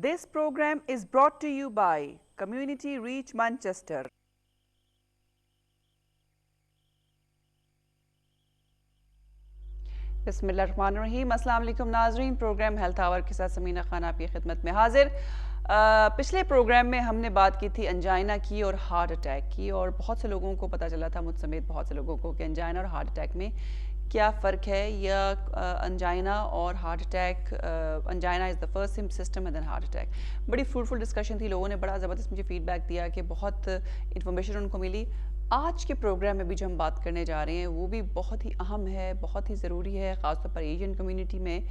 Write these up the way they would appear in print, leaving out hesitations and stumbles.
This program is brought to you by Community Reach Manchester. बिस्मिल्लाहिर्रहमानिर्रहीम। अस्सलाम वालेकुम नाज़रीन, प्रोग्राम हेल्थ आवर के साथ समीना खान आपकी खिदमत में हाजिर। पिछले प्रोग्राम में हमने बात की थी अंजाइना की और हार्ट अटैक की, और बहुत से लोगों को पता चला था, मुझ समेत बहुत से लोगों को, कि अंजाइना और हार्ट अटैक में क्या फ़र्क है, या अंजाइना और heart attack, angina is the first system and then heart attack. बड़ी फ्रूटफुल डिस्कशन थी, लोगों ने बड़ा ज़बरदस्त मुझे फीडबैक दिया कि बहुत इन्फॉर्मेशन उनको मिली। आज के प्रोग्राम में भी जो हम बात करने जा रहे हैं वो भी बहुत ही अहम है, बहुत ही ज़रूरी है, ख़ासतौर पर एशियन कम्युनिटी में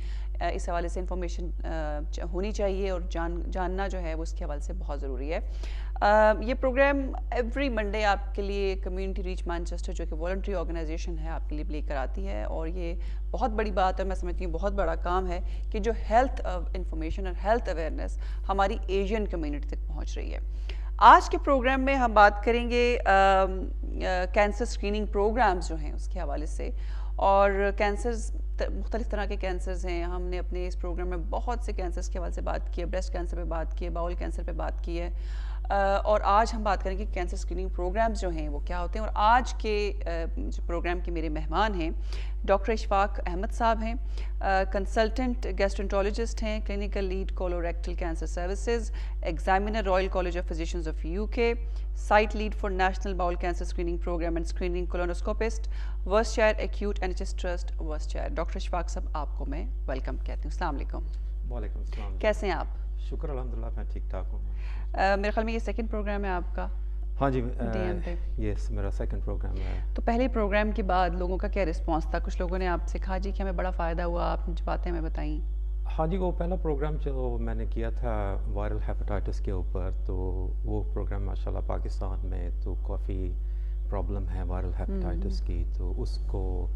इस हवाले से इंफॉर्मेशन होनी चाहिए, और जानना जो है वो उसके हवाले से बहुत ज़रूरी है। ये प्रोग्राम एवरी मंडे आपके लिए कम्युनिटी रीच मैनचेस्टर, जो कि वॉलंटरी ऑर्गेनाइजेशन है, आपके लिए लेकर आती है, और ये बहुत बड़ी बात है, मैं समझती हूँ बहुत बड़ा काम है कि जो हेल्थ इंफॉर्मेशन और हेल्थ अवेयरनेस हमारी एशियन कम्युनिटी तक पहुँच रही है। आज के प्रोग्राम में हम बात करेंगे कैंसर स्क्रीनिंग प्रोग्राम्स जो हैं उसके हवाले से, और कैंसर्स मुख्तलिफ तरह के कैंसर्स हैं। हमने अपने इस प्रोग्राम में बहुत से कैंसर्स के हवाले से बात की है, ब्रेस्ट कैंसर पे बात की है, बाउल कैंसर पे बात की है, और आज हम बात करेंगे कैंसर स्क्रीनिंग प्रोग्राम्स जो हैं वो क्या होते हैं। और आज के जो प्रोग्राम के मेरे मेहमान हैं डॉक्टर इशफाक अहमद साहब हैं, कंसल्टेंट गैस्ट्रोएंटरोलॉजिस्ट हैं, clinical lead colorectal cancer services, examiner royal college of physicians of UK, site lead for national bowel cancer screening program and screening colonoscopist, Worcestershire acute NHS trust Worcestershire. Doctor Ishfaq साहब, आपको मैं welcome कहती हूँ। अस्सलाम वालेकुम। वालेकुम अस्सलाम। कैसे हैं आप? शुक्र अल्हम्दुलिल्लाह, मैं ठीक ठाक हूँ। मेरे ख्याल में ये सेकंड प्रोग्राम है आपका। हाँ जी, DM पे। यस, मेरा सेकंड प्रोग्राम है। तो पहले प्रोग्राम के बाद लोगों का क्या रिस्पांस था? कुछ लोगों ने आपसे कहा जी कि हमें बड़ा फ़ायदा हुआ, आप जो बातें हमें बताई। हाँ जी, वो पहला प्रोग्राम जो मैंने किया था वायरल हेपेटाइटिस के ऊपर, तो वो प्रोग्राम माशाल्लाह पाकिस्तान में तो काफ़ी प्रॉब्लम है वायरल हेपेटाइटिस की, तो उसको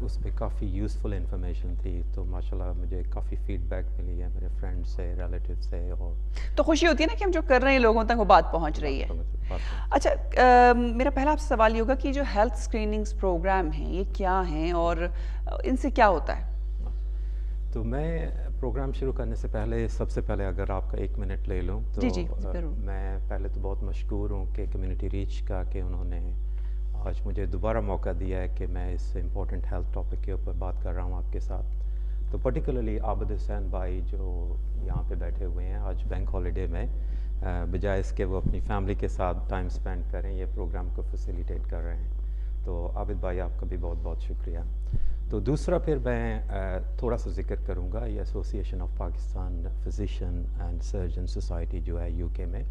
उस पर काफ़ी यूज़फुल इंफॉर्मेशन थी, तो माशाल्लाह मुझे काफ़ी फीडबैक मिली है मेरे फ्रेंड से, रिलेटिव से, और तो खुशी होती है ना कि हम जो कर रहे हैं लोगों तक वो बात पहुंच रही है। अच्छा, मेरा पहला आपसे सवाल ये होगा कि जो हेल्थ स्क्रीनिंग्स प्रोग्राम हैं ये क्या हैं, और इनसे क्या होता है? तो मैं प्रोग्राम शुरू करने से पहले, सबसे पहले अगर आपका 1 मिनट ले लूँ तो जी ज़रूर। मैं पहले तो बहुत मशकूर हूँ कि कम्युनिटी रीच का, कि उन्होंने आज मुझे दोबारा मौका दिया है कि मैं इस इम्पोर्टेंट हेल्थ टॉपिक के ऊपर बात कर रहा हूँ आपके साथ। तो पर्टिकुलरली आबिद हुसैन भाई जो यहाँ पे बैठे हुए हैं आज बैंक हॉलीडे में, बजाय इसके वो अपनी फैमिली के साथ टाइम स्पेंड करें, ये प्रोग्राम को फैसिलिटेट कर रहे हैं। तो आबिद भाई, आपका भी बहुत बहुत शुक्रिया। तो दूसरा फिर मैं थोड़ा सा जिक्र करूँगा, ये association of Pakistan physician and surgeon society जो है यूके में,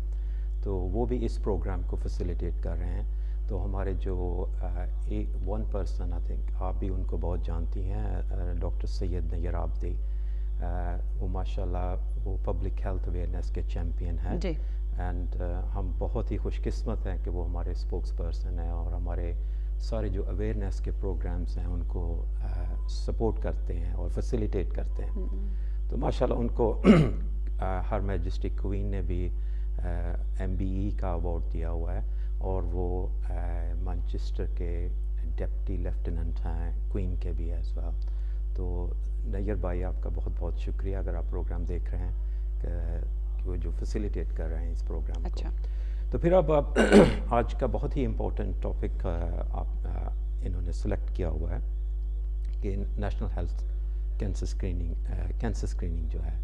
तो वो भी इस प्रोग्राम को फैसिलिटेट कर रहे हैं। तो हमारे जो वन पर्सन, आई थिंक आप भी उनको बहुत जानती हैं, डॉक्टर सैयद नैयर आबदी, वो माशाल्लाह वो पब्लिक हेल्थ अवेयरनेस के चैम्पियन हैं, एंड हम बहुत ही खुशकिस्मत हैं कि वो हमारे स्पोक्स पर्सन हैं, और हमारे सारे जो अवेयरनेस के प्रोग्राम्स हैं उनको सपोर्ट करते हैं और फैसिलिटेट करते हैं। तो माशाल्लाह उनको हर मैजेस्टी क्वीन ने भी MBE का अवार्ड दिया हुआ है, और वो मैनचेस्टर के डिप्टी लेफ्टिनेंट हैं क्वीन के भी एज वेल। तो नैयर भाई, आपका बहुत बहुत शुक्रिया अगर आप प्रोग्राम देख रहे हैं कि वो जो फैसिलिटेट कर रहे हैं इस प्रोग्राम को। तो फिर अब आप आज का बहुत ही इम्पोर्टेंट टॉपिक आप इन्होंने सेलेक्ट किया हुआ है कि नेशनल हेल्थ कैंसर स्क्रीनिंग जो है,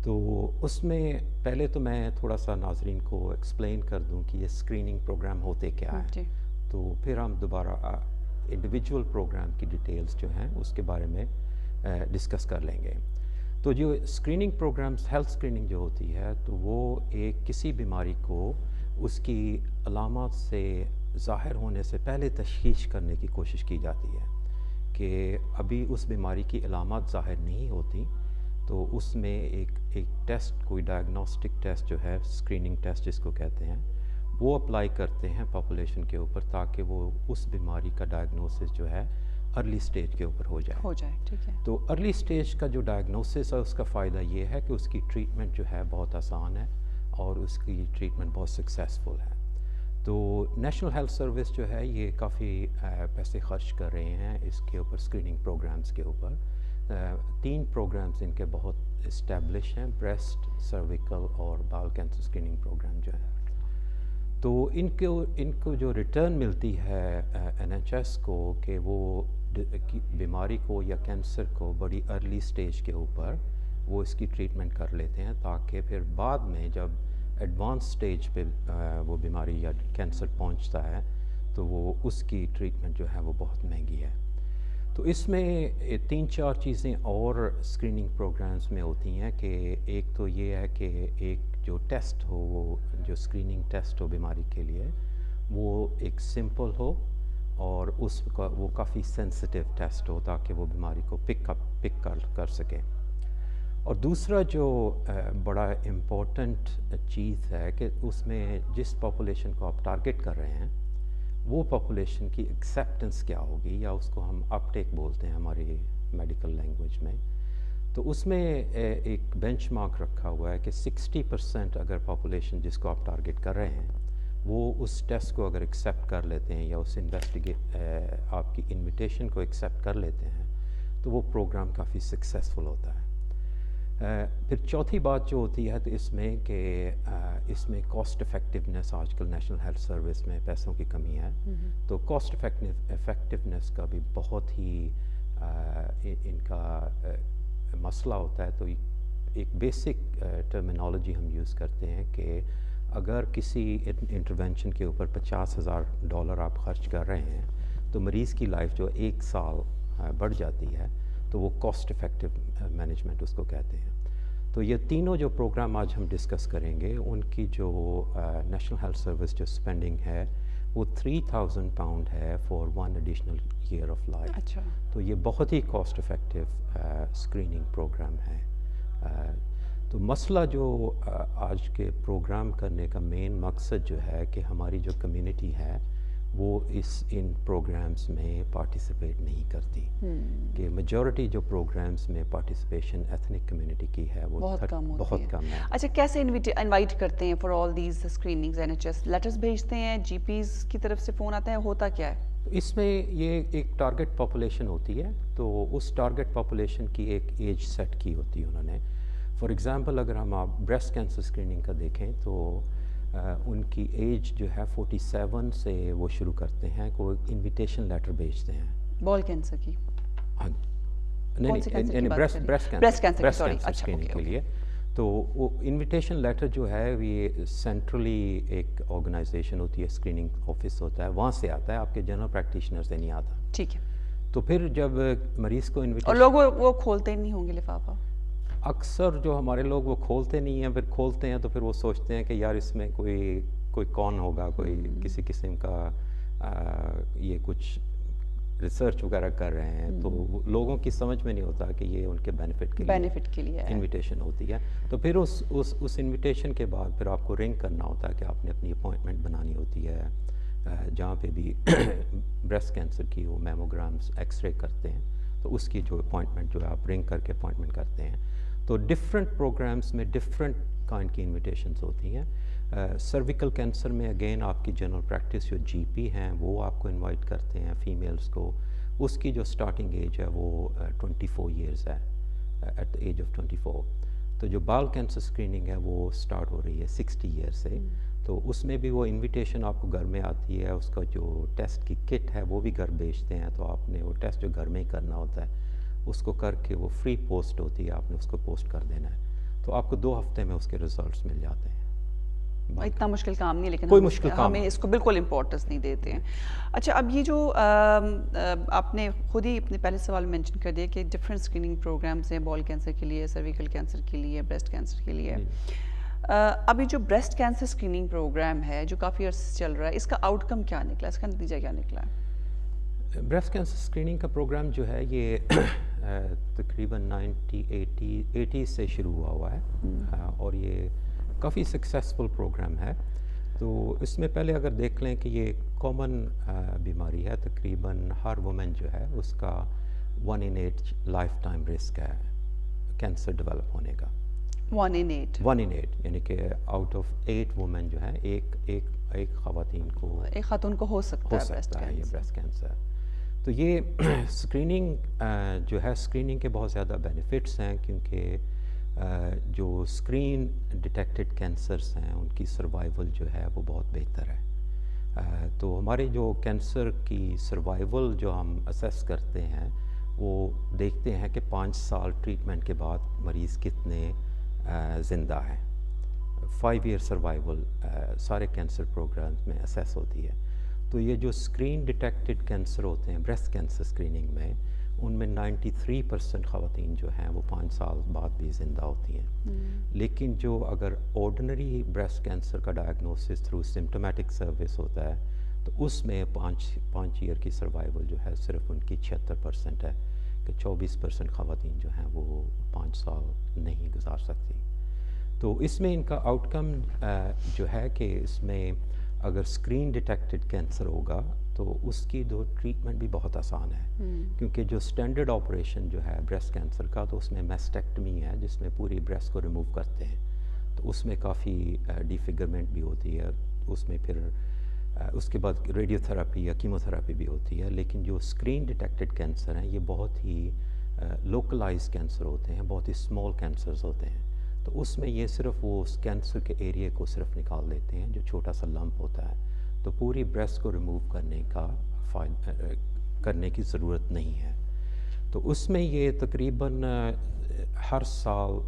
तो उसमें पहले तो मैं थोड़ा सा नाजरीन को एक्सप्लेन कर दूं कि ये स्क्रीनिंग प्रोग्राम होते क्या है, तो फिर हम दोबारा इंडिविजुअल प्रोग्राम की डिटेल्स जो हैं उसके बारे में डिस्कस कर लेंगे। तो जो स्क्रीनिंग प्रोग्राम्स, हेल्थ स्क्रीनिंग जो होती है, तो वो एक किसी बीमारी को उसकी अलामत से ज़ाहिर होने से पहले तशख़ीस करने की कोशिश की जाती है कि अभी उस बीमारी की अलामत ज़ाहिर नहीं होती, तो उसमें एक टेस्ट, कोई डायग्नोस्टिक टेस्ट जो है, स्क्रीनिंग टेस्ट जिसको कहते हैं, वो अप्लाई करते हैं पॉपुलेशन के ऊपर, ताकि वो उस बीमारी का डायग्नोसिस जो है अर्ली स्टेज के ऊपर हो जाए। ठीक है। तो अर्ली स्टेज का जो डायग्नोसिस है उसका फ़ायदा ये है कि उसकी ट्रीटमेंट जो है बहुत आसान है, और उसकी ट्रीटमेंट बहुत सक्सेसफुल है। तो नेशनल हेल्थ सर्विस जो है ये काफ़ी पैसे खर्च कर रहे हैं इसके ऊपर, स्क्रीनिंग प्रोग्राम्स के ऊपर। 3 प्रोग्राम्स इनके बहुत इस्टेब्लिश हैं ब्रेस्ट सर्विकल और बाल कैंसर स्क्रीनिंग प्रोग्राम जो है। तो इनको जो रिटर्न मिलती है NHS को कि वो बीमारी को या कैंसर को बड़ी अर्ली स्टेज के ऊपर वो इसकी ट्रीटमेंट कर लेते हैं, ताकि फिर बाद में जब एडवांस स्टेज पे वो बीमारी या कैंसर पहुंचता है तो वो उसकी ट्रीटमेंट जो है वो बहुत महंगी है। तो इसमें 3-4 चीज़ें और स्क्रीनिंग प्रोग्राम्स में होती हैं कि एक तो ये है कि एक जो टेस्ट हो, वो जो स्क्रीनिंग टेस्ट हो बीमारी के लिए, वो एक सिंपल हो और उसका वो काफ़ी सेंसिटिव टेस्ट हो ताकि वो बीमारी को पिक कर सके। और दूसरा जो बड़ा इम्पोर्टेंट चीज़ है कि उसमें जिस पॉपुलेशन को आप टारगेट कर रहे हैं वो पॉपुलेशन की एक्सेप्टेंस क्या होगी, या उसको हम अपटेक बोलते हैं हमारी मेडिकल लैंग्वेज में। तो उसमें एक बेंचमार्क रखा हुआ है कि 60% अगर पॉपुलेशन जिसको आप टारगेट कर रहे हैं वो उस टेस्ट को अगर एक्सेप्ट कर लेते हैं या उस आपकी इनविटेशन को एक्सेप्ट कर लेते हैं तो वो प्रोग्राम काफ़ी सक्सेसफुल होता है। फिर चौथी बात जो होती है तो इसमें कि इसमें कॉस्ट इफ़ेक्टिवनेस, आजकल नेशनल हेल्थ सर्विस में पैसों की कमी है, तो कॉस्ट इफ़ेक्टिवनेस का भी बहुत ही इनका मसला होता है। तो एक बेसिक टर्मिनोलॉजी हम यूज़ करते हैं कि अगर किसी इंटरवेंशन के ऊपर $50,000 आप खर्च कर रहे हैं तो मरीज़ की लाइफ जो 1 साल बढ़ जाती है, तो वो कॉस्ट इफ़ेक्टिव मैनेजमेंट उसको कहते हैं। तो ये तीनों जो प्रोग्राम आज हम डिस्कस करेंगे उनकी जो नेशनल हेल्थ सर्विस जो स्पेंडिंग है वो £3,000 है for 1 additional year of life. अच्छा। तो ये बहुत ही कॉस्ट इफ़ेक्टिव स्क्रीनिंग प्रोग्राम है। तो मसला जो आज के प्रोग्राम करने का मेन मकसद जो है कि हमारी जो कम्युनिटी है वो इन प्रोग्राम्स में पार्टिसिपेट नहीं करती, कि मेजॉरिटी जो प्रोग्राम्स में पार्टिसिपेशन एथनिक कम्युनिटी की है वो बहुत कम है। अच्छा, कैसे इनवाइट करते हैं for all these screenings? NHS letters भेजते हैं, GPs की तरफ से फ़ोन आता है, होता क्या है? इसमें ये एक टारगेट पॉपुलेशन होती है, तो उस टारगेट पॉपुलेशन की एक एज सेट की होती है उन्होंने। फॉर एग्ज़ाम्पल अगर हम आप ब्रेस्ट कैंसर स्क्रीनिंग का देखें तो उनकी एज जो है 47 से वो शुरू करते हैं, को इनविटेशन लेटर भेजते हैं। बॉल कैंसर की? हाँ, नहीं, ब्रेस्ट कैंसर स्क्रीनिंग के लिए। तो वो इनविटेशन लेटर जो है ये सेंट्रली एक ऑर्गेनाइजेशन होती है, स्क्रीनिंग ऑफिस होता है, वहाँ से आता है, आपके जनरल प्रैक्टिशनर से नहीं आता। ठीक है। तो फिर जब मरीज़ को इनविटेशन, और लोग वो खोलते ही नहीं होंगे लिफाफा? अक्सर जो हमारे लोग वो खोलते नहीं हैं, फिर खोलते हैं तो फिर वो सोचते हैं कि यार इसमें कोई कौन होगा, कोई किसी किस्म का ये कुछ रिसर्च वगैरह कर रहे हैं, तो लोगों की समझ में नहीं होता कि ये उनके बेनिफिट के लिए इनविटेशन होती है। तो फिर उस इनविटेशन के बाद फिर आपको रिंग करना होता है कि आपने अपनी अपॉइंटमेंट बनानी होती है, जहाँ पे भी ब्रेस्ट कैंसर की वो मैमोग्राम्स एक्सरे करते हैं, तो उसकी जो अपॉइंटमेंट जो है आप रिंग करके अपॉइंटमेंट करते हैं। तो डिफरेंट प्रोग्राम्स में डिफरेंट काइंड की इनविटेशंस होती हैं। सर्विकल कैंसर में अगेन आपकी जनरल प्रैक्टिस जो GP हैं वो आपको इनवाइट करते हैं फीमेल्स को, उसकी जो स्टार्टिंग एज है वो 24 ईयर्स है, एट द एज ऑफ 24। तो जो बाल कैंसर स्क्रीनिंग है वो स्टार्ट हो रही है 60 ईयर से। तो उसमें भी वो इनविटेशन आपको घर में आती है, उसका जो टेस्ट की किट है वो भी घर भेजते हैं, तो आपने वो टेस्ट जो घर में ही करना होता है उसको करके वो फ्री पोस्ट होती है, आपने उसको पोस्ट कर देना है, तो आपको 2 हफ्ते में उसके रिजल्ट्स मिल जाते हैं। इतना मुश्किल काम नहीं, लेकिन कोई मुश्किल काम हमें इसको बिल्कुल इम्पोर्टेंस नहीं देते हैं। अच्छा, अब ये जो आपने खुद ही अपने पहले सवाल में मेंशन कर दिया कि डिफरेंट स्क्रीनिंग प्रोग्राम्स हैं बॉल कैंसर के लिए, सर्विकल कैंसर के लिए, ब्रेस्ट कैंसर के लिए। अभी जो ब्रेस्ट कैंसर स्क्रीनिंग प्रोग्राम है जो काफ़ी अर्से चल रहा है, इसका आउटकम क्या निकला, इसका नतीजा क्या निकला है? ब्रेस्ट कैंसर स्क्रीनिंग का प्रोग्राम जो है ये तकरीबन 80 से शुरू हुआ है और ये काफ़ी सक्सेसफुल प्रोग्राम है। तो इसमें पहले अगर देख लें कि ये कॉमन बीमारी है, तकरीबन हर वुमेन जो है उसका 1 in 8 लाइफ टाइम रिस्क है कैंसर डेवलप होने का। 1 in 8 यानी कि आउट ऑफ 8 वुमेन जो है एक खातून को हो सकता है ये ब्रेस्ट कैंसर। तो ये स्क्रीनिंग जो है, स्क्रीनिंग के बहुत ज़्यादा बेनिफिट्स हैं, क्योंकि جو اسکرین ڈیٹیکٹڈ کینسرس ہیں ان کی سروائیول جو ہے وہ بہت بہتر ہے. تو ہمارے جو کینسر کی سروائیول جو ہم اسیس کرتے ہیں وہ دیکھتے ہیں کہ 5 سال ٹریٹمنٹ کے بعد مریض کتنے زندہ ہیں. 5 ایئر سروائیول سارے کینسر پروگرامز میں اسیس ہوتی ہے. تو یہ جو اسکرین ڈیٹیکٹڈ کینسر ہوتے ہیں بریسٹ کینسر اسکریننگ میں ان میں 93% خواتین جو ہیں وہ 5 سال بعد بھی زندہ ہوتی ہیں. لیکن جو اگر آرڈنری بریسٹ کینسر کا ڈائگنوسس تھرو سمپٹومیٹک سروس ہوتا ہے تو اس میں 5 ایئر کی سروائیول جو ہے صرف ان کی 76% ہے کہ 24% خواتین جو ہیں وہ 5 سال نہیں گزار سکتی. تو اس میں ان کا آؤٹ کم جو ہے کہ اس میں اگر اسکرین ڈیٹیکٹڈ کینسر ہوگا تو اس کی ٹریٹمنٹ بھی بہت آسان ہے کیونکہ جو اسٹینڈرڈ آپریشن جو ہے بریسٹ کینسر کا تو اس میں میسٹیکٹمی ہے جس میں پوری بریسٹ کو ریموو کرتے ہیں. تو اس میں کافی ڈیفگرمنٹ بھی ہوتی ہے. اس میں پھر اس کے بعد ریڈیو تھراپی یا کیمو تھراپی بھی ہوتی ہے. لیکن جو اسکرین ڈیٹیکٹڈ کینسر ہیں یہ بہت ہی لوکلائز کینسر ہوتے ہیں, بہت ہی اسمال کینسرز ہوتے ہیں. تو اس میں یہ صرف وہ اس کینسر کے ایریے کو صرف نکال دیتے ہیں جو چھوٹا سا لمپ ہوتا ہے. تو پوری بریسٹ کو ریموو کرنے کی ضرورت نہیں ہے. تو اس میں یہ تقریباً ہر سال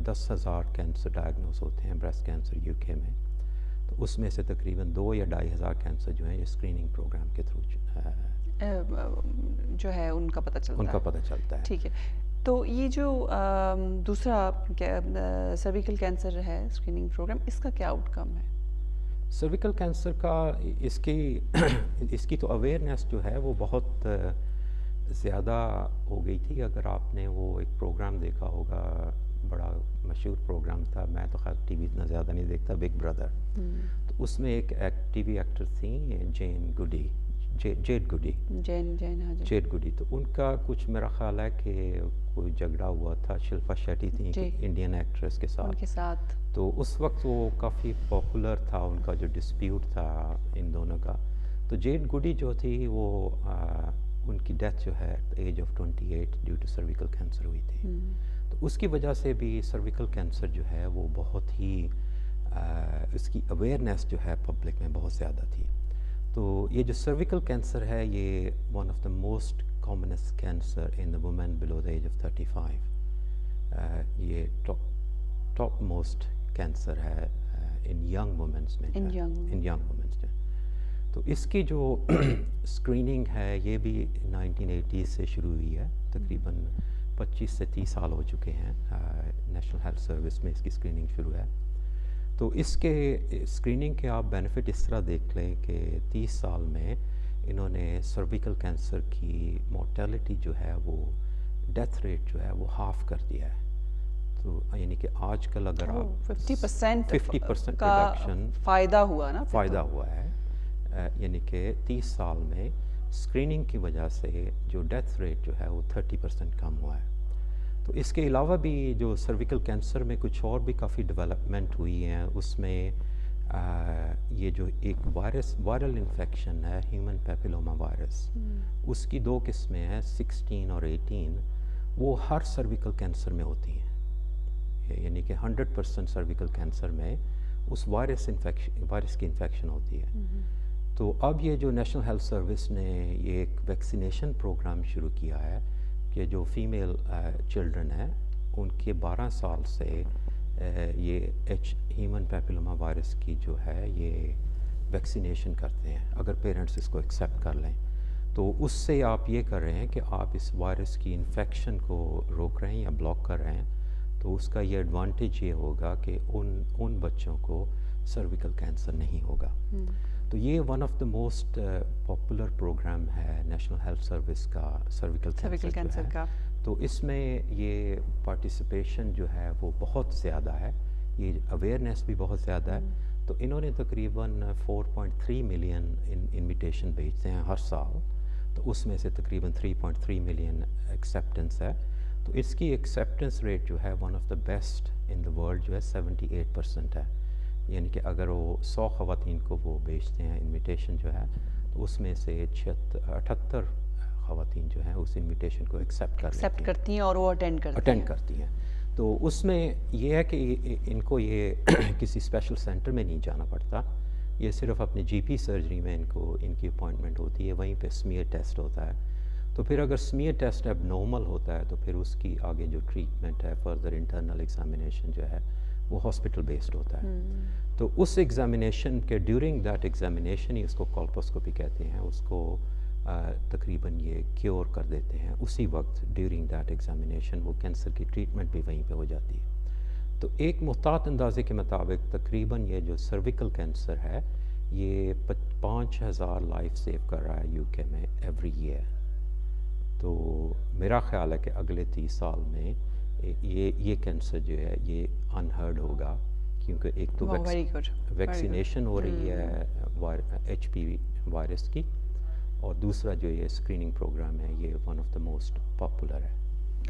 10,000 کینسر ڈائگنوز ہوتے ہیں بریسٹ کینسر UK میں. تو اس میں سے تقریباً 2 یا 2,500 کینسر جو ہیں یہ اسکریننگ پروگرام کے تھرو جو ہے ان کا پتہ چلتا ہے. ٹھیک ہے. تو یہ جو دوسرا سرویکل کینسر ہے اسکریننگ پروگرام اس کا کیا آؤٹ کم ہے؟ سرویکل کینسر کا اس کی تو اویئرنیس جو ہے وہ بہت زیادہ ہو گئی تھی. اگر آپ نے وہ ایک پروگرام دیکھا ہوگا, بڑا مشہور پروگرام تھا, میں تو خیر ٹی وی اتنا زیادہ نہیں دیکھتا, بگ بردر. تو اس میں ایک ٹی وی ایکٹر تھیں جیڈ گڈی. تو ان کا کچھ میرا خیال ہے کہ کوئی جھگڑا ہوا تھا شلپا شیٹی تھیں انڈین ایکٹریس کے ساتھ. تو اس وقت وہ کافی پاپولر تھا ان کا جو ڈسپیوٹ تھا ان دونوں کا. تو جیڈ گڈی جو تھی وہ ان کی ڈیتھ جو ہے at age of 28 due to cervical cancer ہوئی تھی. تو اس کی وجہ سے بھی سرویکل کینسر جو ہے وہ بہت ہی اس کی اویئرنیس جو ہے پبلک میں بہت زیادہ تھی. تو یہ جو سرویکل کینسر ہے یہ one of the most commonest cancer in the women below the age of 35. یہ ٹاپ موسٹ کینسر ہے ان ینگ وومنس میں, ان ینگ وومنس میں. تو اس کی جو اسکریننگ ہے یہ بھی 1980 سے شروع ہوئی ہے. تقریباً 25 سے 30 سال ہو چکے ہیں نیشنل ہیلتھ سروس میں اس کی اسکریننگ شروع ہے. تو اس کے اسکریننگ کے آپ بینیفٹ اس طرح دیکھ لیں کہ 30 سال میں انہوں نے سرویکل کینسر کی مورٹیلٹی جو ہے وہ ڈیتھ ریٹ جو ہے وہ ہاف کر دیا ہے. تو یعنی کہ آج کل اگر آپ 50% ریڈکشن فائدہ ہوا ہے, یعنی کہ 30 سال میں اسکریننگ کی وجہ سے جو ڈیتھ ریٹ جو ہے وہ 30% کم ہوا ہے. تو اس کے علاوہ بھی جو سرویکل کینسر میں کچھ اور بھی کافی ڈیولپمنٹ ہوئی ہیں. اس میں یہ جو ایک وائرل انفیکشن ہے ہیومن پیپیلوما وائرس, اس کی 2 قسمیں ہیں 16 اور 18. وہ ہر سرویکل کینسر میں ہوتی ہیں, یعنی کہ 100% سرویکل کینسر میں اس وائرس کی انفیکشن ہوتی ہے. تو اب یہ جو نیشنل ہیلتھ سروس نے یہ ایک ویکسینیشن پروگرام شروع کیا ہے کہ جو فیمیل چلڈرن ہیں ان کے 12 سال سے یہ ہیومن پیپیلوما وائرس کی جو ہے یہ ویکسینیشن کرتے ہیں اگر پیرنٹس اس کو ایکسیپٹ کر لیں. تو اس سے آپ یہ کر رہے ہیں کہ آپ اس وائرس کی انفیکشن کو روک رہے ہیں یا بلاک کر رہے ہیں. تو اس کا یہ ایڈوانٹیج یہ ہوگا کہ ان بچوں کو سرویکل کینسر نہیں ہوگا. تو یہ one of the most popular programme ہے نیشنل ہیلتھ سروس کا سرویکل کینسر کا. تو اس میں یہ پارٹیسپیشن جو ہے وہ بہت زیادہ ہے, یہ اویئرنیس بھی بہت زیادہ ہے. تو انہوں نے تقریباً 4.3 ملین انویٹیشن بھیجتے ہیں ہر سال. تو اس میں سے تقریباً 3.3 ملین ایکسیپٹنس ہے. تو اس کی ایکسیپٹنس ریٹ جو ہے one of the best in the world جو ہے 78% ہے. یعنی کہ اگر وہ 100 خواتین کو وہ بھیجتے ہیں انویٹیشن جو ہے تو اس میں سے 78 خواتین جو ہیں اس انویٹیشن کو ایکسیپٹ کرتی ہیں اور وہ اٹینڈ کرتی ہیں. تو اس میں یہ ہے کہ ان کو یہ کسی اسپیشل سینٹر میں نہیں جانا پڑتا، یہ صرف اپنے جی پی سرجری میں ان کی اپوائنٹمنٹ ہوتی ہے، وہیں پہ سمیئر ٹیسٹ ہوتا ہے. تو پھر اگر سمیئر ٹیسٹ اب نارمل ہوتا ہے تو پھر اس کی آگے جو ٹریٹمنٹ ہے، فردر انٹرنل ایگزامینیشن جو ہے وہ ہاسپٹل بیسڈ ہوتا ہے. تو اس ایگزامینیشن کے ڈیورنگ دیٹ ایگزامینیشن ہی اس کو کولپوسکوپی کہتے ہیں، اس کو تقریباً یہ کیور کر دیتے ہیں اسی وقت ڈیورنگ دیٹ ایگزامینیشن. وہ کینسر کی ٹریٹمنٹ بھی وہیں پہ ہو جاتی ہے. تو ایک محتاط اندازے کے مطابق تقریباً یہ جو سرویکل کینسر ہے یہ 5,000 لائف سیو کر رہا ہے یو کے میں ایوری ایئر. تو میرا خیال ہے کہ اگلے 30 سال میں یہ کینسر جو ہے یہ انہرڈ ہوگا، کیونکہ ایک تو ویری گڈ، ویکسینیشن ہو رہی ہے ایچ پی وی وائرس کی، اور دوسرا جو یہ اسکریننگ پروگرام ہے یہ one of the most popular ہے.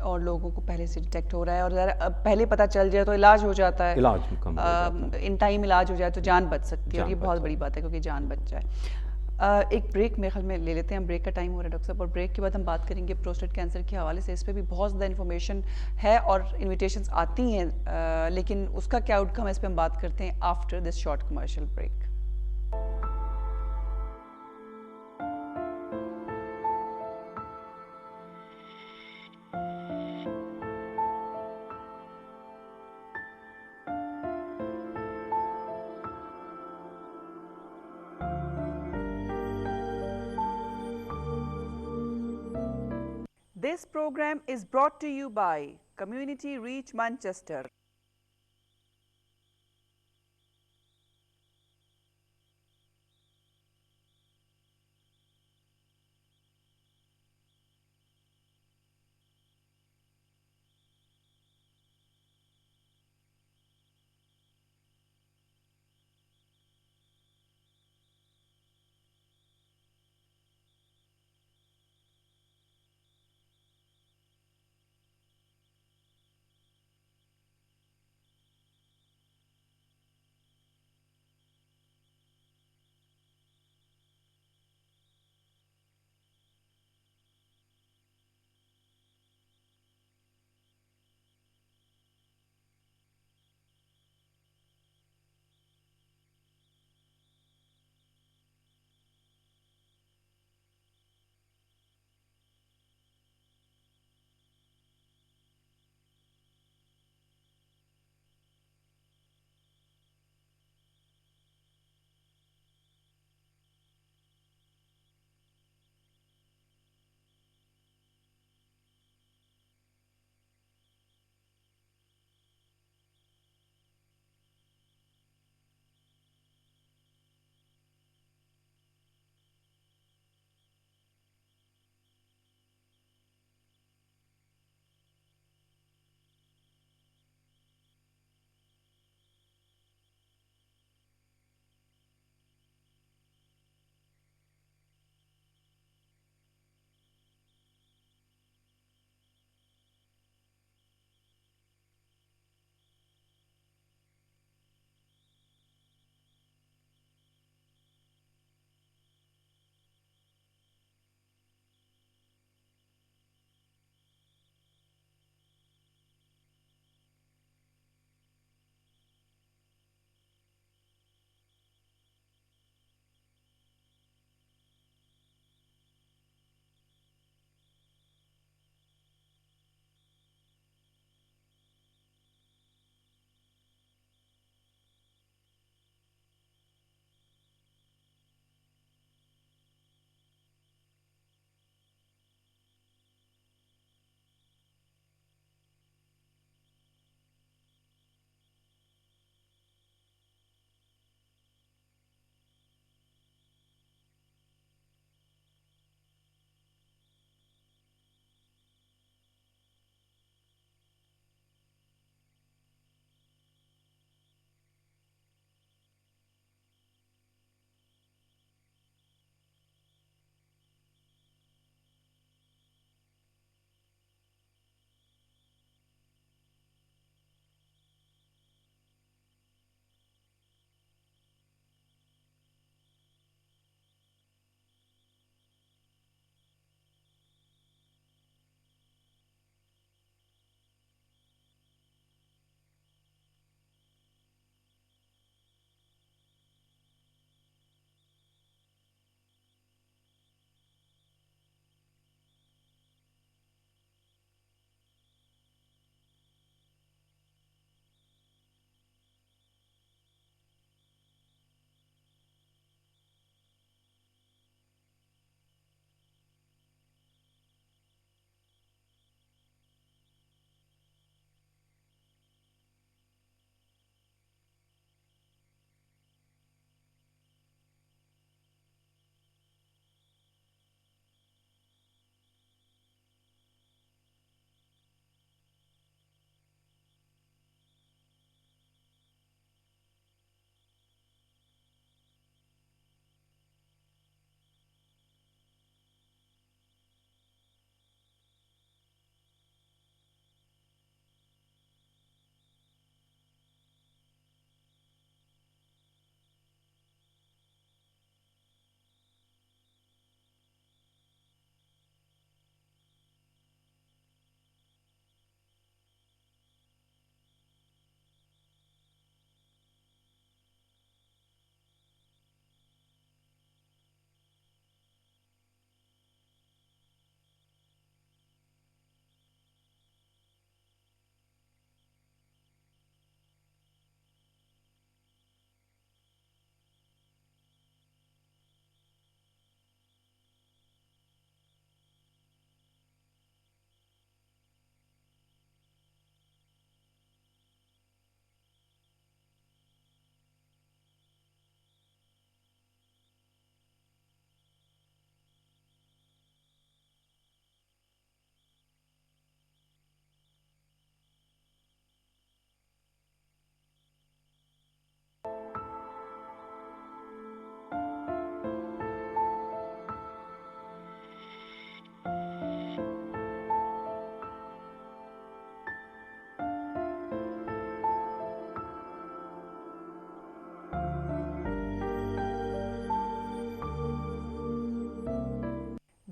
اور لوگوں کو پہلے سے ڈیٹیکٹ ہو رہا ہے، اور پہلے پتہ چل جائے تو علاج ہو جاتا ہے، علاج مکمل ہو جاتا ہے، ان ٹائم علاج ہو جائے تو جان بچ سکتی ہے، اور یہ جان بچ بہت بڑی جاتی بات ہے کیونکہ جان بچ جائے. ایک بریک میرے خیال میں لے لیتے ہیں، بریک کا ٹائم ہو رہا ہے ڈاکٹر صاحب، اور بریک کے بعد ہم بات کریں گے پروسٹیٹ کینسر کے حوالے سے. اس پہ بھی بہت زیادہ انفارمیشن ہے اور انویٹیشنز آتی ہیں، لیکن اس کا کیا آؤٹ کم ہے اس پہ ہم بات کرتے ہیں after this short commercial break. This program is brought to you by Community Reach Manchester.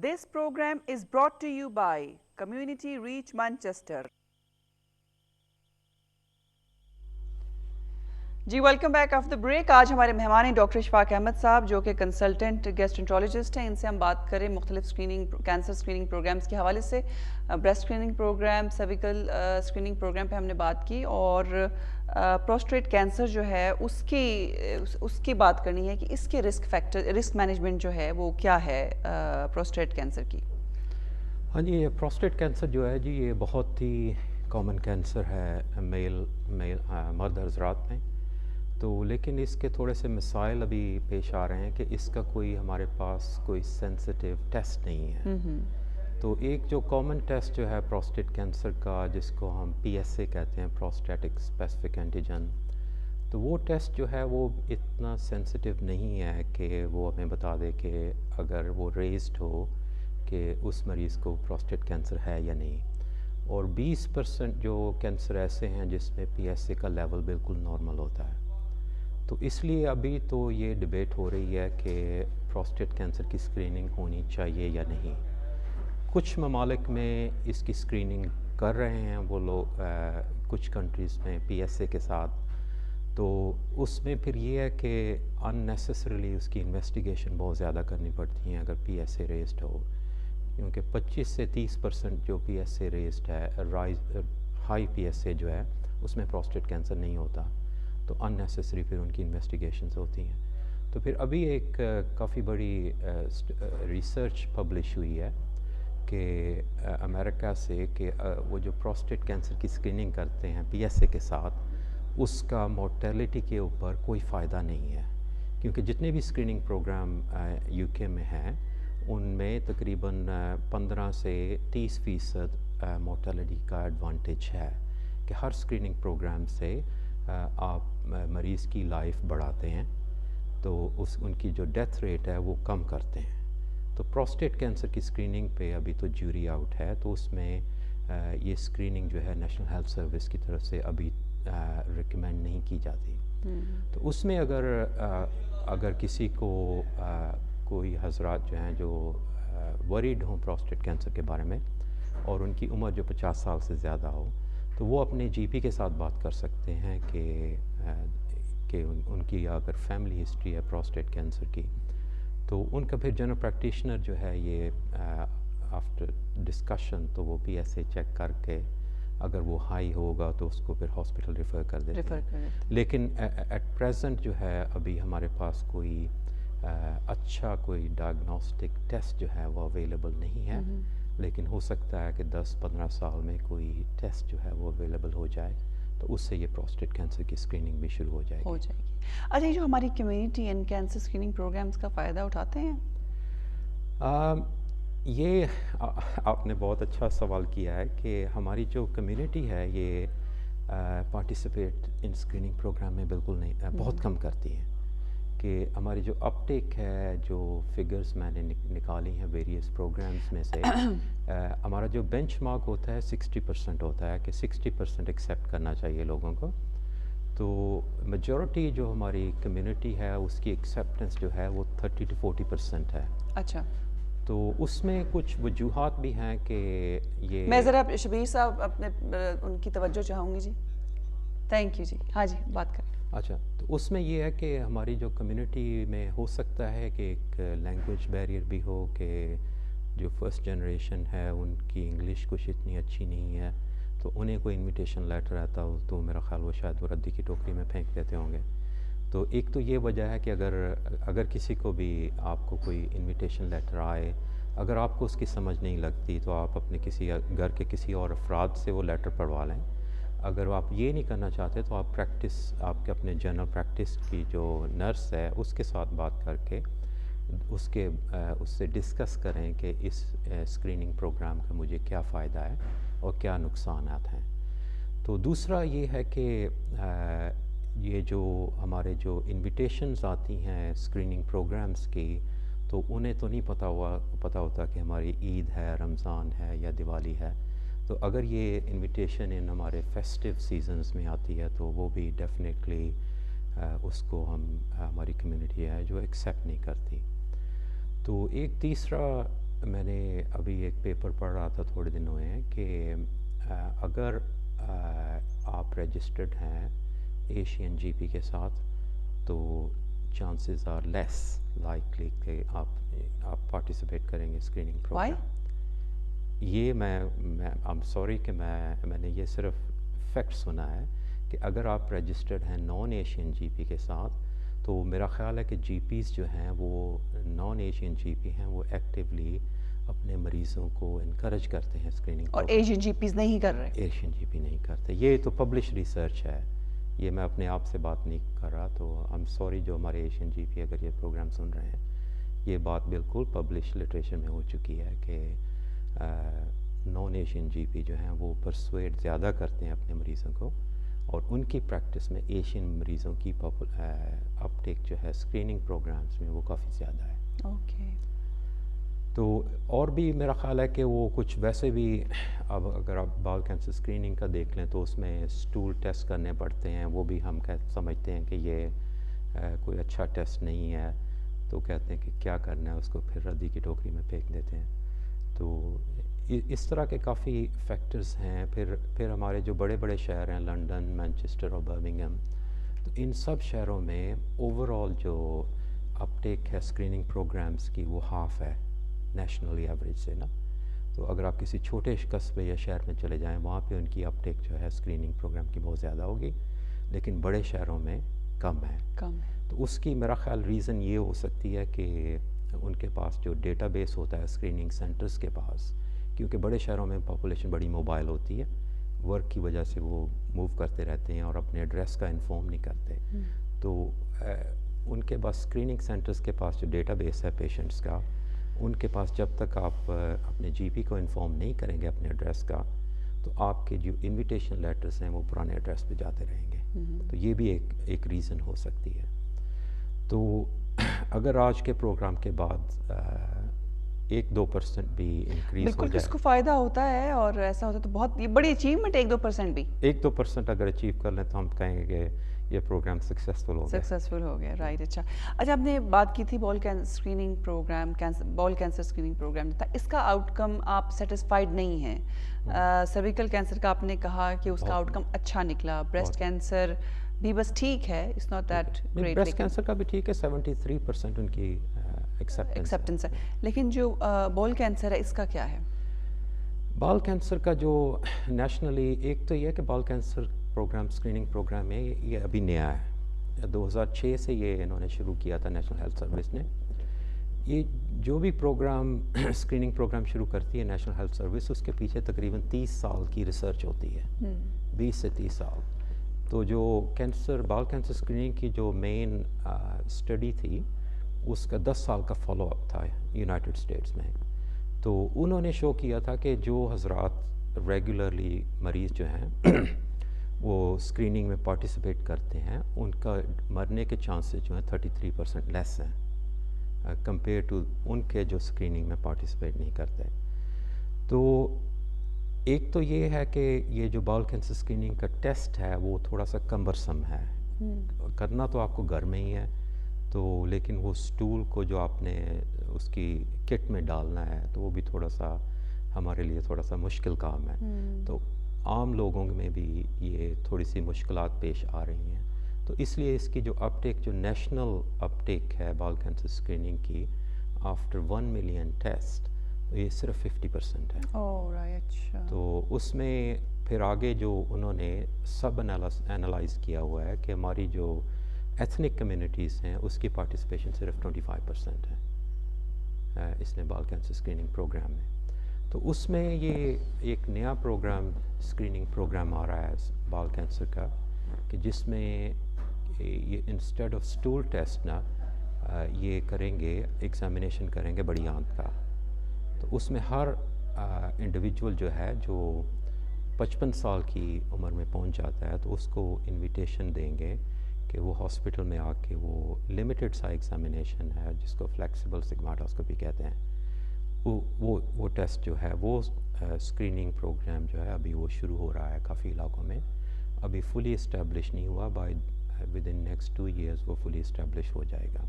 This program is brought to you by Community Reach Manchester. जी welcome back after the break. आज हमारे मेहमान हैं डॉक्टर इशफाक अहमद साहब, जो कि consultant gastroenterologist हैं। इनसे हम बात करें मुख्तलिफ कैंसर स्क्रीनिंग प्रोग्राम्स के हवाले से। Breast screening programme, cervical screening programme पे हमने बात की, और प्रोस्टेट कैंसर जो है उसकी बात करनी है कि इसके रिस्क मैनेजमेंट जो है वो क्या है प्रोस्टेट कैंसर की। हाँ जी, ये प्रोस्टेट कैंसर जो है जी, ये बहुत ही कॉमन कैंसर है मर्द हजरात में। तो लेकिन इसके थोड़े से मसाइल अभी पेश आ रहे हैं कि इसका कोई हमारे पास कोई सेंसिटिव टेस्ट नहीं है। तो एक जो कॉमन टेस्ट जो है प्रोस्टेट कैंसर का, जिसको हम PSA कहते हैं, प्रोस्टेटिक स्पेसिफिक एंटीजन, तो वो टेस्ट जो है वो इतना सेंसिटिव नहीं है कि वो हमें बता दे कि अगर वो रेज्ड हो कि उस मरीज़ को प्रोस्टेट कैंसर है या नहीं। और 20% जो कैंसर ऐसे हैं जिसमें PSA का लेवल बिल्कुल नॉर्मल होता है। तो इसलिए अभी तो ये डिबेट हो रही है कि प्रोस्टेट कैंसर की स्क्रीनिंग होनी चाहिए या नहीं। कुछ ममालिक में इसकी स्क्रीनिंग कर रहे हैं वो लोग, कुछ कंट्रीज़ में PSA के साथ। तो उसमें फिर ये है कि अननेसेसरीली उसकी इन्वेस्टिगेशन बहुत ज़्यादा करनी पड़ती है अगर PSA रेज्ड हो, क्योंकि 25 से 30% जो PSA रेज्ड है, हाई PSA जो है, उसमें प्रोस्टेट कैंसर नहीं होता। तो अननेसेसरी फिर उनकी इन्वेस्टिगेशंस होती हैं। तो फिर अभी एक काफ़ी बड़ी रिसर्च पब्लिश हुई है कि अमेरिका से कि वो जो प्रोस्टेट कैंसर की स्क्रीनिंग करते हैं PSA के साथ, उसका मोर्टेलिटी के ऊपर कोई फ़ायदा नहीं है, क्योंकि जितने भी स्क्रीनिंग प्रोग्राम UK में हैं उनमें तकरीबन 15 से 30% मोर्टेलिटी का एडवांटेज है कि हर स्क्रीनिंग प्रोग्राम से आप मरीज़ की लाइफ बढ़ाते हैं, तो उनकी जो डेथ रेट है वो कम करते हैं। तो प्रोस्टेट कैंसर की स्क्रीनिंग पे अभी तो ज्यूरी आउट है, तो उसमें ये स्क्रीनिंग जो है नेशनल हेल्थ सर्विस की तरफ से अभी रिकमेंड नहीं की जाती। तो उसमें अगर किसी को कोई हजरात जो हैं जो वरीड हों प्रोस्टेट कैंसर के बारे में, और उनकी उम्र जो 50 साल से ज़्यादा हो, तो वो अपने GP के साथ बात कर सकते हैं कि उनकी अगर फैमिली हिस्ट्री है प्रोस्टेट कैंसर की, तो उनका फिर जनरल प्रैक्टिशनर जो है ये आफ्टर डिस्कशन तो वो PSA चेक करके अगर वो हाई होगा तो उसको फिर हॉस्पिटल रेफ़र कर देते हैं। लेकिन एट प्रेजेंट जो है अभी हमारे पास कोई अच्छा कोई डायग्नोस्टिक टेस्ट जो है वो अवेलेबल नहीं है, लेकिन हो सकता है कि 10-15 साल में कोई टेस्ट जो है वो अवेलेबल हो जाए, तो उससे ये प्रोस्टेट कैंसर की स्क्रीनिंग भी शुरू हो जाएगी। अच्छा, ये जो हमारी community and cancer screening programmes का फ़ायदा उठाते हैं? ये आपने बहुत अच्छा सवाल किया है कि हमारी जो कम्युनिटी है ये पार्टिसिपेट इन स्क्रीनिंग प्रोग्राम में बिल्कुल नहीं, बहुत कम करती है। कि हमारी जो अपटेक है, जो फिगर्स मैंने निकाली हैं वेरियस प्रोग्राम्स में से, हमारा जो बेंचमार्क होता है 60% होता है कि 60% एक्सेप्ट करना चाहिए लोगों को। तो मेजॉरिटी जो हमारी कम्युनिटी है उसकी एक्सेप्टेंस जो है वो 30 to 40% है। अच्छा, तो उसमें कुछ वजूहात भी हैं कि ये, मैं ज़रा शबीर साहब अपने उनकी तवज्जो चाहूँगी जी। थैंक यू जी। हाँ जी, बात करें। अच्छा, तो उसमें ये है कि हमारी जो कम्युनिटी में हो सकता है कि एक लैंग्वेज बैरियर भी हो कि जो फर्स्ट जनरेशन है उनकी इंग्लिश कुछ इतनी अच्छी नहीं है, तो उन्हें कोई इनविटेशन लेटर आता हो तो मेरा ख्याल वो शायद वो रद्दी की टोकरी में फेंक देते होंगे। तो एक तो ये वजह है कि अगर किसी को भी आपको कोई इनविटेशन लेटर आए, अगर आपको उसकी समझ नहीं लगती तो आप अपने किसी घर के किसी और अफराद से वो लेटर पढ़वा लें। अगर आप ये नहीं करना चाहते तो आप आपके अपने जनरल प्रैक्टिस की जो नर्स है उसके साथ बात करके उससे डिस्कस करें कि इस स्क्रीनिंग प्रोग्राम का मुझे क्या फ़ायदा है और क्या नुकसानात हैं। तो दूसरा ये है कि ये जो हमारे जो इनविटेशंस आती हैं स्क्रीनिंग प्रोग्राम्स की, तो उन्हें तो नहीं पता होता कि हमारी ईद है, रमज़ान है या दिवाली है। तो अगर ये इनविटेशन इन हमारे फेस्टिव सीजन्स में आती है तो वो भी डेफिनेटली उसको हमारी कम्युनिटी है जो एक्सेप्ट नहीं करती। तो एक तीसरा میں نے ابھی ایک پیپر پڑھ رہا تھا تھوڑے دن ہوئے ہیں کہ اگر آپ رجسٹرڈ ہیں ایشین جی پی کے ساتھ تو چانسز آر لیس لائکلی کہ آپ پارٹیسپیٹ کریں گے اسکریننگ پروگرام. یہ میں ایم سوری کہ میں نے یہ صرف فیکٹ سنا ہے کہ اگر آپ رجسٹرڈ ہیں نان ایشین جی پی کے ساتھ تو میرا خیال ہے کہ جی پیز جو ہیں وہ نان ایشین جی پی ہیں وہ ایکٹیولی اپنے مریضوں کو انکریج کرتے ہیں اسکریننگ. اور ایشین جی پیز نہیں کر رہے. ایشین جی پی نہیں کرتے. یہ تو پبلش ریسرچ ہے, یہ میں اپنے آپ سے بات نہیں کر رہا. تو ایم سوری جو ہمارے ایشین جی پی اگر یہ پروگرام سن رہے ہیں, یہ بات بالکل پبلش لٹریچر میں ہو چکی ہے کہ نان ایشین جی پی جو ہیں وہ پرسویٹ زیادہ کرتے ہیں اپنے مریضوں کو, اور ان کی پریکٹس میں ایشین مریضوں کی اپٹیک جو ہے اسکریننگ پروگرامز میں وہ کافی زیادہ ہے. اوکے. تو اور بھی میرا خیال ہے کہ وہ کچھ ویسے بھی, اب اگر آپ بال کینسر اسکریننگ کا دیکھ لیں تو اس میں اسٹول ٹیسٹ کرنے پڑتے ہیں, وہ بھی ہم سمجھتے ہیں کہ یہ کوئی اچھا ٹیسٹ نہیں ہے, تو کہتے ہیں کہ کیا کرنا ہے, اس کو پھر ردی کی ٹوکری میں پھینک دیتے ہیں. تو اس طرح کے کافی فیکٹرز ہیں. پھر ہمارے جو بڑے بڑے شہر ہیں لنڈن, مینچسٹر اور برمنگھم, تو ان سب شہروں میں اوور آل جو اپٹیک ہے اسکریننگ پروگرامز کی وہ ہاف ہے نیشنلی ایوریج سے نا. تو اگر آپ کسی چھوٹے قصبے یا شہر میں چلے جائیں وہاں پہ ان کی اپٹیک جو ہے اسکریننگ پروگرام کی بہت زیادہ ہوگی, لیکن بڑے شہروں میں کم ہے. تو اس کی میرا خیال ریزن یہ ہو سکتی ہے کہ ان کے پاس جو ڈیٹا بیس ہوتا ہے اسکریننگ سینٹرز کے پاس, کیونکہ بڑے شہروں میں پاپولیشن بڑی موبائل ہوتی ہے, ورک کی وجہ سے وہ موو کرتے رہتے ہیں اور اپنے ایڈریس کا انفارم نہیں کرتے. تو ان کے پاس اسکریننگ سینٹرز کے پاس جو ڈیٹا بیس ہے پیشنٹس کا, ان کے پاس جب تک آپ اپنے جی پی کو انفارم نہیں کریں گے اپنے ایڈریس کا, تو آپ کے جو انویٹیشن لیٹرز ہیں وہ پرانے ایڈریس پہ جاتے رہیں گے. تو یہ بھی ایک ریزن ہو سکتی ہے. تو اگر آج کے پروگرام کے بعد 1-2% بھی انکریز ہو بالکل جائے, کس کو فائدہ ہوتا ہے, اور ایسا ہوتا ہے تو بہت یہ بڑی اچیومنٹ. 1-2% بھی 1-2% اگر اچیو کر لیں تو ہم کہیں گے کہ یہ پروگرام سکسیزفل ہو گیا. سکسیزفل ہو گیا. رائٹ. اچھا آپ نے بات کی تھی بال اسکریننگ پروگرام, بال کینسر اسکریننگ پروگرام تھا, اس کا آؤٹ کم آپ سیٹسفائیڈ نہیں ہیں. سرویکل کینسر کا آپ نے کہا کہ اس کا آؤٹ کم اچھا نکلا. بریسٹ کینسر بھی بس ٹھیک ہے, it's not that great. Breast cancer کا بھی ٹھیک ہے, 73% ان کی ایکسیپٹنس ہے. لیکن جو بال کینسر ہے اس کا کیا ہے؟ بال کینسر کا جو نیشنلی, ایک تو یہ ہے کہ بال کینسر پروگرام اسکریننگ پروگرام ہے, یہ ابھی نیا ہے. 2006 سے یہ انہوں نے شروع کیا تھا نیشنل ہیلتھ سروس نے. یہ جو بھی پروگرام اسکریننگ پروگرام شروع کرتی ہے نیشنل ہیلتھ سروس, اس کے پیچھے تقریباً 30 سال کی ریسرچ ہوتی ہے, 20 سے 30 سال. تو جو بال کینسر اسکریننگ کی جو مین اسٹڈی تھی, اس کا 10 سال کا فالو اپ تھا یونائٹڈ اسٹیٹس میں. تو انہوں نے شو کیا تھا کہ جو حضرات ریگولرلی مریض جو ہیں وہ اسکریننگ میں پارٹیسپیٹ کرتے ہیں, ان کا مرنے کے چانسز جو ہیں 33% لیس ہیں کمپیئر ٹو ان کے جو اسکریننگ میں پارٹیسپیٹ نہیں کرتے. تو ایک تو یہ ہے کہ یہ جو بال کینسر اسکریننگ کا ٹیسٹ ہے وہ تھوڑا سا کمبرسم ہے, کرنا تو آپ کو گھر میں ہی ہے, تو لیکن وہ اسٹول کو جو آپ نے اس کی کٹ میں ڈالنا ہے تو وہ بھی تھوڑا سا ہمارے لیے تھوڑا سا مشکل کام ہے. تو عام لوگوں میں بھی یہ تھوڑی سی مشکلات پیش آ رہی ہیں. تو اس لیے اس کی جو اپٹیک, جو نیشنل اپٹیک ہے بال کینسر اسکریننگ کی آفٹر 1 ملین ٹیسٹ, تو یہ صرف 50% ہے. تو اس میں پھر آگے جو انہوں نے سب انالائز کیا ہوا ہے کہ ہماری جو ایتھنک کمیونٹیز ہیں اس کی پارٹیسپیشن صرف 25% ہے اس میں بال کینسر اسکریننگ پروگرام میں. تو اس میں یہ ایک نیا پروگرام, اسکریننگ پروگرام آ رہا ہے بال کینسر کا, کہ جس میں یہ انسٹیڈ آف اسٹول ٹیسٹ نا یہ کریں گے, ایگزامینیشن کریں گے بڑی آنت کا. تو اس میں ہر انڈیویجول جو ہے جو 55 سال کی عمر میں پہنچ جاتا ہے تو اس کو انویٹیشن دیں گے کہ وہ ہاسپٹل میں آ کے وہ لمیٹڈ سا ایگزامینیشن ہے جس کو فلیکسیبل سگماٹوسکوپی کہتے ہیں, وہ ٹیسٹ جو ہے وہ اسکریننگ پروگرام جو ہے ابھی وہ شروع ہو رہا ہے کافی علاقوں میں. ابھی فلی اسٹیبلش نہیں ہوا, ود ان نیکسٹ 2 years وہ فلی اسٹیبلش ہو جائے گا.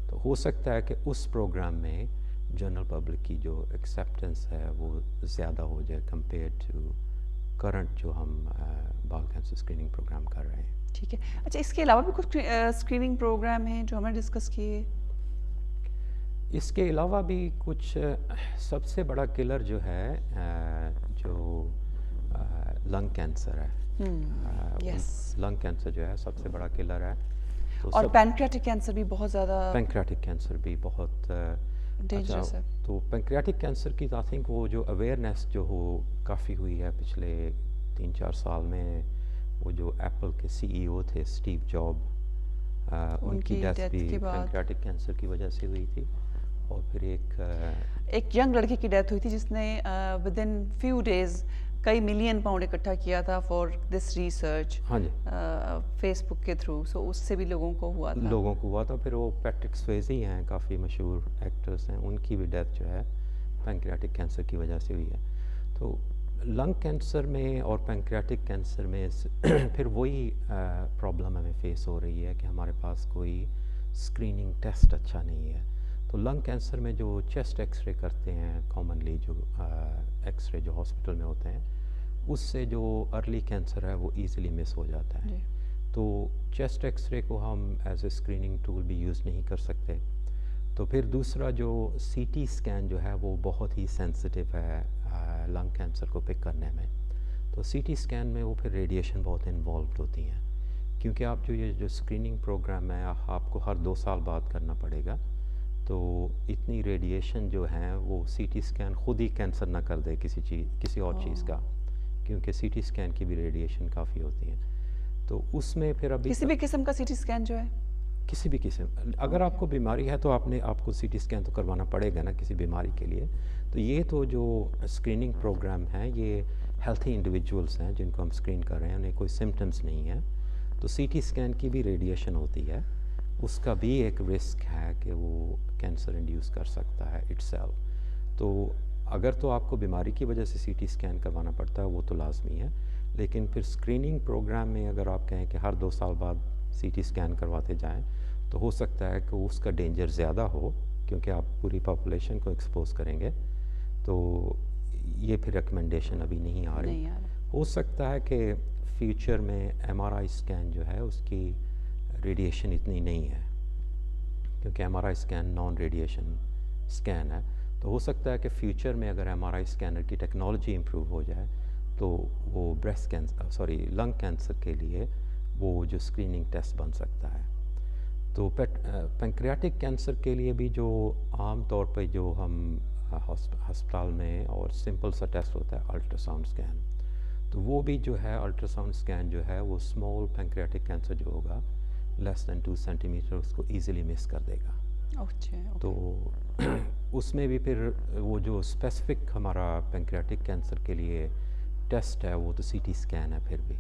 تو ہو سکتا ہے کہ اس پروگرام میں जनरल पब्लिक की जो एक्सेप्टेंस है वो ज़्यादा हो जाए कंपेयर टू करंट जो हम बाल कैंसर स्क्रीनिंग प्रोग्राम कर रहे हैं। ठीक है। अच्छा, इसके अलावा भी कुछ स्क्रीनिंग प्रोग्राम हैं जो हमने डिस्कस किए? इसके अलावा भी कुछ सबसे बड़ा किलर जो है जो लंग कैंसर है। यस। लंग कैंसर जो है सबसे बड़ा किलर है। तो और पैनक्रियाटिक कैंसर भी बहुत ज़्यादा पैनक्रियाटिक कैंसर भी बहुत अच्छा। डेंजरस है। तो पैनक्रियाटिक कैंसर की आई थिंक वो जो अवेयरनेस जो हो काफ़ी हुई है पिछले 3-4 साल में। वो जो एप्पल के सीईओ थे स्टीव जॉब, उनकी डेथ भी के बाद पैनक्रियाटिक कैंसर की वजह से हुई थी। और फिर एक यंग लड़के की डेथ हुई थी जिसने विद इन फ्यू डेज कई मिलियन पाउंड इकट्ठा किया था फॉर दिस रिसर्च। हाँ जी, फेसबुक के थ्रू। सो उससे भी लोगों को हुआ था। लोगों को हुआ था। फिर वो पैट्रिक स्वेजी हैं, काफ़ी मशहूर एक्टर्स हैं, उनकी भी डेथ जो है पैनक्रियाटिक कैंसर की वजह से हुई है। तो लंग कैंसर में और पैनक्रियाटिक कैंसर में फिर वही प्रॉब्लम हमें फेस हो रही है कि हमारे पास कोई स्क्रीनिंग टेस्ट अच्छा नहीं है। तो लंग कैंसर में जो चेस्ट एक्सरे करते हैं कॉमनली, जो एक्सरे जो हॉस्पिटल में होते हैं, उससे जो अर्ली कैंसर है वो इजीली मिस हो जाता है। तो चेस्ट एक्सरे को हम एज ए स्क्रीनिंग टूल भी यूज़ नहीं कर सकते। तो फिर दूसरा जो सीटी स्कैन जो है वो बहुत ही सेंसिटिव है लंग कैंसर को पिक करने में। तो सीटी स्कैन में वो फिर रेडिएशन बहुत इन्वॉल्व होती हैं, क्योंकि आप ये जो स्क्रीनिंग प्रोग्राम है आपको हर 2 साल बाद करना पड़ेगा। तो इतनी रेडिएशन जो है वो सीटी स्कैन खुद ही कैंसर ना कर दे किसी और चीज़ का, क्योंकि सीटी स्कैन की भी रेडिएशन काफ़ी होती है। तो उसमें फिर अभी किसी भी किस्म का सीटी स्कैन जो है, किसी भी किस्म, अगर आपको बीमारी है तो आपको सीटी स्कैन तो करवाना पड़ेगा ना किसी बीमारी के लिए। तो ये तो जो स्क्रीनिंग प्रोग्राम है ये हेल्थी इंडिविजुअल्स हैं जिनको हम स्क्रीन कर रहे हैं, उन्हें कोई सिम्टम्स नहीं है। तो सीटी स्कैन की भी रेडिएशन होती है, उसका भी एक रिस्क है कि वो कैंसर इंड्यूस कर सकता है इटसेल्फ। तो अगर तो आपको बीमारी की वजह से सीटी स्कैन करवाना पड़ता है वो तो लाजमी है, लेकिन फिर स्क्रीनिंग प्रोग्राम में अगर आप कहें कि हर 2 साल बाद सीटी स्कैन करवाते जाएं तो हो सकता है कि उसका डेंजर ज़्यादा हो, क्योंकि आप पूरी पॉपुलेशन को एक्सपोज करेंगे। तो ये फिर रिकमेंडेशन अभी नहीं आ रही। हो सकता है कि फ्यूचर में एमआरआई स्कैन जो है उसकी रेडिएशन इतनी नहीं है, क्योंकि MRI scan non radiation scan है। तो हो सकता है कि फ्यूचर में अगर एमआरआई स्कैनर की टेक्नोलॉजी इम्प्रूव हो जाए तो वो लंग कैंसर के लिए वो जो स्क्रीनिंग टेस्ट बन सकता है। तो पैनक्रियाटिक कैंसर के लिए भी जो आम तौर पे जो हम हस्पताल में और सिंपल सा टेस्ट होता है अल्ट्रासाउंड स्कैन, तो वो भी जो है अल्ट्रासाउंड स्कैन जो है वो स्मॉल पैनक्रियाटिक कैंसर जो होगा लेस दैन 2 सेंटीमीटर उसको ईजिली मिस कर देगा। तो उसमें भी फिर वो जो स्पेसिफिक हमारा पैनक्रियाटिक कैंसर के लिए टेस्ट है वो तो सीटी स्कैन है फिर भी।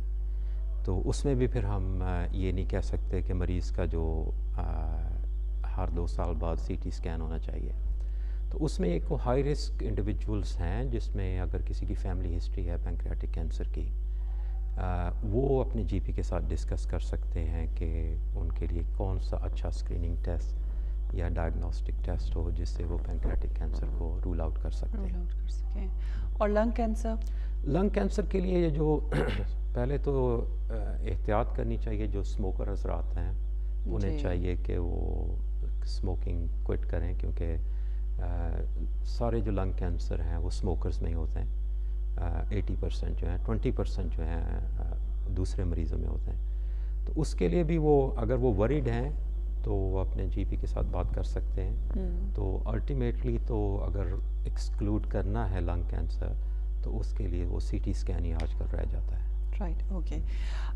तो उसमें भी फिर हम ये नहीं कह सकते कि मरीज़ का जो हर 2 साल बाद सीटी स्कैन होना चाहिए। तो उसमें एक हाई रिस्क इंडिविजुअल्स हैं जिसमें अगर किसी की फैमिली हिस्ट्री है पैनक्रियाटिक कैंसर की, वो अपने जीपी के साथ डिस्कस कर सकते हैं कि उनके लिए कौन सा अच्छा स्क्रीनिंग टेस्ट या डायग्नोस्टिक टेस्ट हो जिससे वो पैनक्रियाटिक कैंसर को रूल आउट कर सकते हैं। और लंग कैंसर के लिए ये जो पहले तो एहतियात करनी चाहिए। जो स्मोकर हजरात हैं उन्हें चाहिए कि वो स्मोकिंग क्विट करें, क्योंकि सारे जो लंग कैंसर हैं वो स्मोकर्स में ही होते हैं। 80% जो है, 20% जो है दूसरे मरीज़ों में होते हैं। तो उसके लिए भी वो अगर वो वरीड हैं तो वो अपने जीपी के साथ बात कर सकते हैं। तो अल्टीमेटली तो अगर एक्सक्लूड करना है लंग कैंसर तो उसके लिए वो सीटी स्कैन ही आजकल रह जाता है। Right, okay.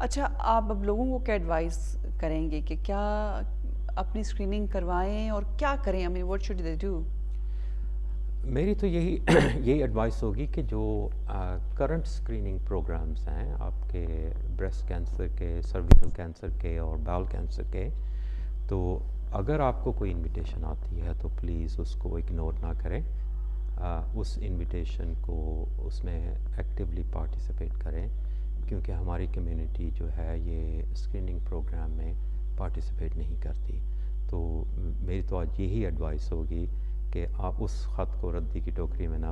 अच्छा, आप अब लोगों को क्या एडवाइस करेंगे कि क्या अपनी स्क्रीनिंग करवाएं और क्या करें? I mean what should they do? मेरी तो यही एडवाइस होगी कि जो करंट स्क्रीनिंग प्रोग्राम्स हैं आपके ब्रेस्ट कैंसर के, सर्विकल कैंसर के और बाउल कैंसर के, तो अगर आपको कोई इनविटेशन आती है तो प्लीज़ उसको इग्नोर ना करें। उस इनविटेशन को उसमें एक्टिवली पार्टिसिपेट करें, क्योंकि हमारी कम्युनिटी जो है ये स्क्रीनिंग प्रोग्राम में पार्टिसिपेट नहीं करती। तो मेरी तो आज यही एडवाइस होगी کہ آپ اس خط کو ردی کی ٹوکری میں نہ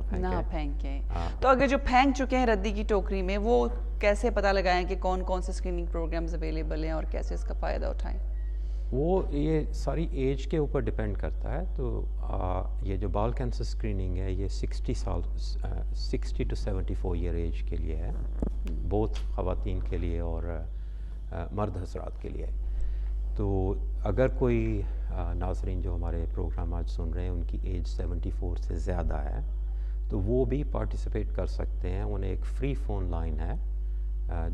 پھینکیں. تو اگر جو پھینک چکے ہیں ردی کی ٹوکری میں وہ کیسے پتہ لگائیں کہ کون کون سے اسکریننگ پروگرامز اویلیبل ہیں اور کیسے اس کا فائدہ اٹھائیں؟ وہ یہ ساری ایج کے اوپر ڈپینڈ کرتا ہے. تو یہ جو بال کینسر اسکریننگ ہے یہ 60 to 74 ایئر ایج کے لیے ہے, بہت خواتین کے لیے اور مرد حضرات کے لیے. تو اگر کوئی ناظرین جو ہمارے پروگرام آج سن رہے ہیں ان کی ایج 74 سے زیادہ ہے تو وہ بھی پارٹیسپیٹ کر سکتے ہیں. انہیں ایک فری فون لائن ہے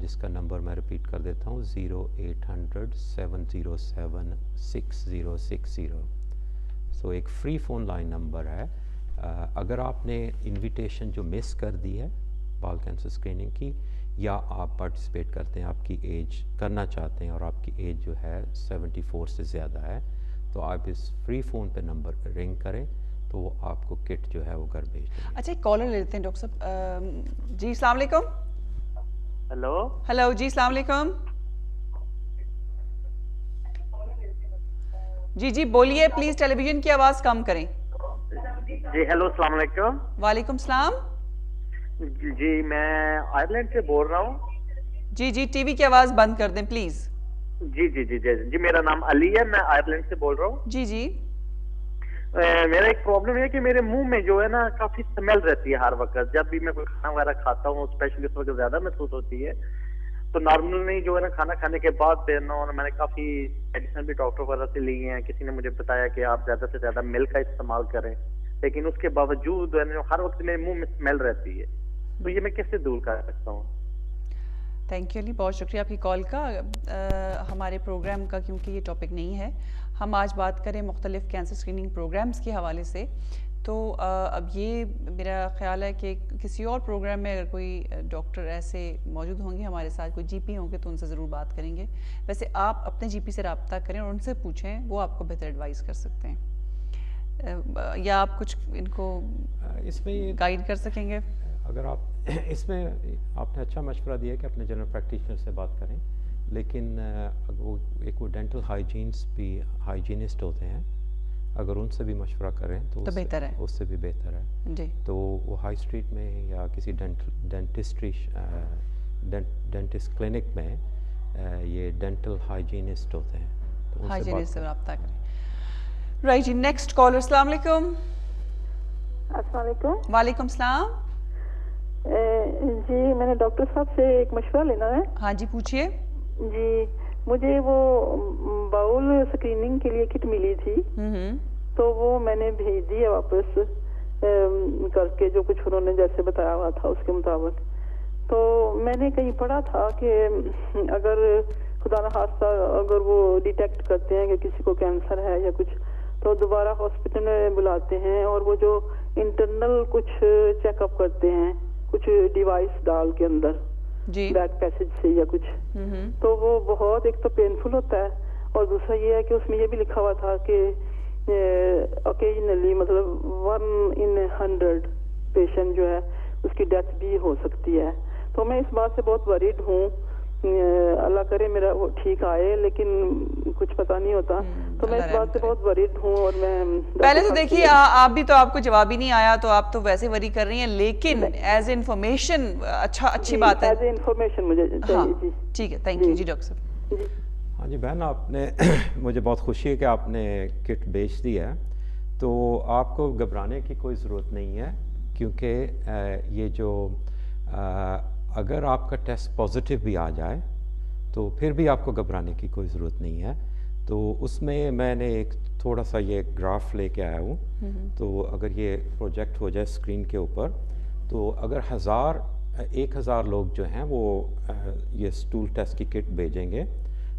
جس کا نمبر میں ریپیٹ کر دیتا ہوں 0800 707 6060. سو ایک فری فون لائن نمبر ہے. اگر آپ نے انویٹیشن جو مس کر دی ہے بال کینسر اسکریننگ کی, یا آپ پارٹیسپیٹ کرتے ہیں, آپ کی ایج کرنا چاہتے ہیں اور آپ کی ایج جو ہے 74 سے زیادہ ہے, تو آپ اس فری فون پہ نمبر رنگ کریں تو وہ آپ کو کٹ جو ہے وہ گھر بھیج دیں گے. اچھا ایک کالر لیتے ہیں ڈاکٹر صاحب. جی السلام علیکم. ہیلو جی السلام علیکم. جی بولیے پلیز, ٹیلی ویژن کی آواز کم کریں. جی ہیلو السلام علیکم. وعلیکم السلام. جی میں آئرلینڈ سے بول رہا ہوں. جی ٹی وی کی آواز بند کر دیں پلیز. جی میرا نام علی ہے, میں آئرلینڈ سے بول رہا ہوں. جی میرا ایک پرابلم ہے کہ میرے منہ میں جو ہے نا کافی اسمیل رہتی ہے ہر وقت. جب بھی میں کوئی کھانا وغیرہ کھاتا ہوں اسپیشلی اس وقت زیادہ محسوس ہوتی ہے. تو نارملی جو ہے نا کھانا کھانے کے بعد میں نے کافی میڈیسن بھی ڈاکٹر وغیرہ سے لی ہیں. کسی نے مجھے بتایا کہ آپ زیادہ سے زیادہ ملک کا استعمال کریں, لیکن اس کے باوجود ہر وقت میرے منہ میں اسمیل رہتی ہے. تو یہ میں کیسے دور کر سکتا ہوں؟ تھینک یو علی, بہت شکریہ آپ کی کال کا. ہمارے پروگرام کا کیونکہ یہ ٹاپک نہیں ہے, ہم آج بات کریں مختلف کینسر اسکریننگ پروگرامز کے حوالے سے. تو اب یہ میرا خیال ہے کہ کسی اور پروگرام میں اگر کوئی ڈاکٹر ایسے موجود ہوں گے ہمارے ساتھ, کوئی جی پی ہوں گے تو ان سے ضرور بات کریں گے. ویسے آپ اپنے جی پی سے رابطہ کریں اور ان سے پوچھیں, وہ آپ کو بہتر ایڈوائز کر سکتے ہیں. یا آپ کچھ ان کو اس میں گائیڈ کر سکیں گے؟ اگر آپ اس میں آپ نے اچھا مشورہ دیا کہ اپنے جنرل پریکٹیشنر سے بات کریں, لیکن وہ ڈینٹل ہائیجینسٹ ہوتے ہیں, اگر ان سے بھی مشورہ کریں تو بہتر ہے, اس سے بھی بہتر ہے. جی تو وہ ہائی اسٹریٹ میں یا کسی ڈینٹسٹ کلینک میں یہ ڈینٹل ہائیجینسٹ ہوتے ہیں, تو ان ہائیجینسٹ سے رابطہ کریں. رائٹ جی, نیکسٹ کالر. السلام علیکم. السلام علیکم. وعلیکم السلام. جی میں نے ڈاکٹر صاحب سے ایک مشورہ لینا ہے. ہاں جی پوچھیے. جی مجھے وہ باؤل اسکریننگ کے لیے کٹ ملی تھی, تو وہ میں نے بھیج دی ہے واپس کر کے, جو کچھ انہوں نے جیسے بتایا ہوا تھا اس کے مطابق. تو میں نے کہیں پڑھا تھا کہ اگر خدا نخواستہ اگر وہ ڈیٹیکٹ کرتے ہیں کہ کسی کو کینسر ہے یا کچھ, تو دوبارہ ہاسپٹل میں بلاتے ہیں اور وہ جو انٹرنل کچھ چیک اپ کرتے ہیں کچھ ڈیوائس ڈال کے اندر بیک پیسج سے یا کچھ, تو وہ بہت ایک تو پینفل ہوتا ہے, اور دوسرا یہ ہے کہ اس میں یہ بھی لکھا ہوا تھا کہ اوکیجنلی مطلب 1 in 100 پیشنٹ جو ہے اس کی ڈیتھ بھی ہو سکتی ہے. تو میں اس بات سے بہت وریڈ ہوں, اللہ کرے میرا وہ ٹھیک آئے, لیکن کچھ پتہ نہیں ہوتا. تو میں اس بات سے بہت وریڈ ہوں. اور میں پہلے تو دیکھیے آپ کو جواب ہی نہیں آیا تو آپ تو ویسے وری کر رہی ہیں, لیکن ایز انفارمیشن اچھی بات ہے. ایز انفارمیشن مجھے چاہیے. جی ٹھیک ہے, تھینک یو. جی ڈاکٹر صاحب. ہاں جی بہن, آپ نے مجھے بہت خوشی ہے کہ آپ نے کٹ بیچ دی ہے. تو آپ کو گھبرانے کی کوئی ضرورت نہیں ہے, کیونکہ یہ جو اگر آپ کا ٹیسٹ پازیٹیو بھی آ جائے تو پھر بھی آپ کو گھبرانے کی کوئی ضرورت نہیں ہے. تو اس میں نے ایک تھوڑا سا یہ گراف لے کے آیا ہوں. تو اگر یہ پروجیکٹ ہو جائے اسکرین کے اوپر, تو اگر 1000 لوگ جو ہیں وہ یہ اسٹول ٹیسٹ کی کٹ بھیجیں گے,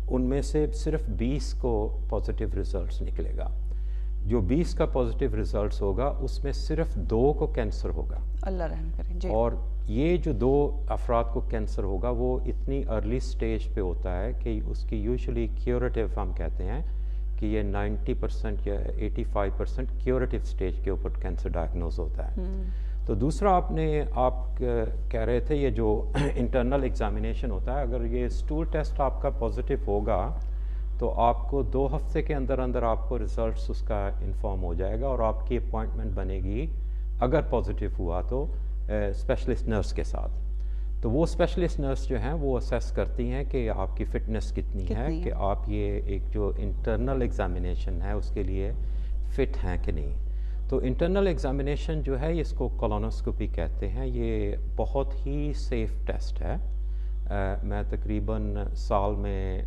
ان میں سے صرف 20 کو پازیٹیو ریزلٹس نکلے گا. جو 20 کا پازیٹیو ریزلٹس ہوگا اس میں صرف 2 کو کینسر ہوگا. اللہ رحم کرے. جی. اور یہ جو 2 افراد کو کینسر ہوگا وہ اتنی ارلی سٹیج پہ ہوتا ہے کہ اس کی یوزلی کیوریٹیو ہم کہتے ہیں کہ یہ 90% یا 85% کیوریٹیو سٹیج کے اوپر کینسر ڈائگنوز ہوتا ہے. تو دوسرا آپ کہہ رہے تھے یہ جو انٹرنل ایگزامینیشن ہوتا ہے, اگر یہ اسٹول ٹیسٹ آپ کا پازیٹیو ہوگا تو آپ کو 2 ہفتے کے اندر اندر آپ کو ریزلٹس اس کا انفارم ہو جائے گا اور آپ کی اپوائنٹمنٹ بنے گی اگر پازیٹیو ہوا تو اسپیشلسٹ نرس کے ساتھ. تو وہ اسپیشلسٹ نرس جو ہیں وہ اسیس کرتی ہیں کہ آپ کی فٹنس کتنی ہے, کہ آپ یہ ایک جو انٹرنل ایگزامینیشن ہے اس کے لیے فٹ ہیں کہ نہیں. تو انٹرنل ایگزامینیشن جو ہے اس کو کولونوسکوپی کہتے ہیں. یہ بہت ہی سیف ٹیسٹ ہے. میں تقریباً سال میں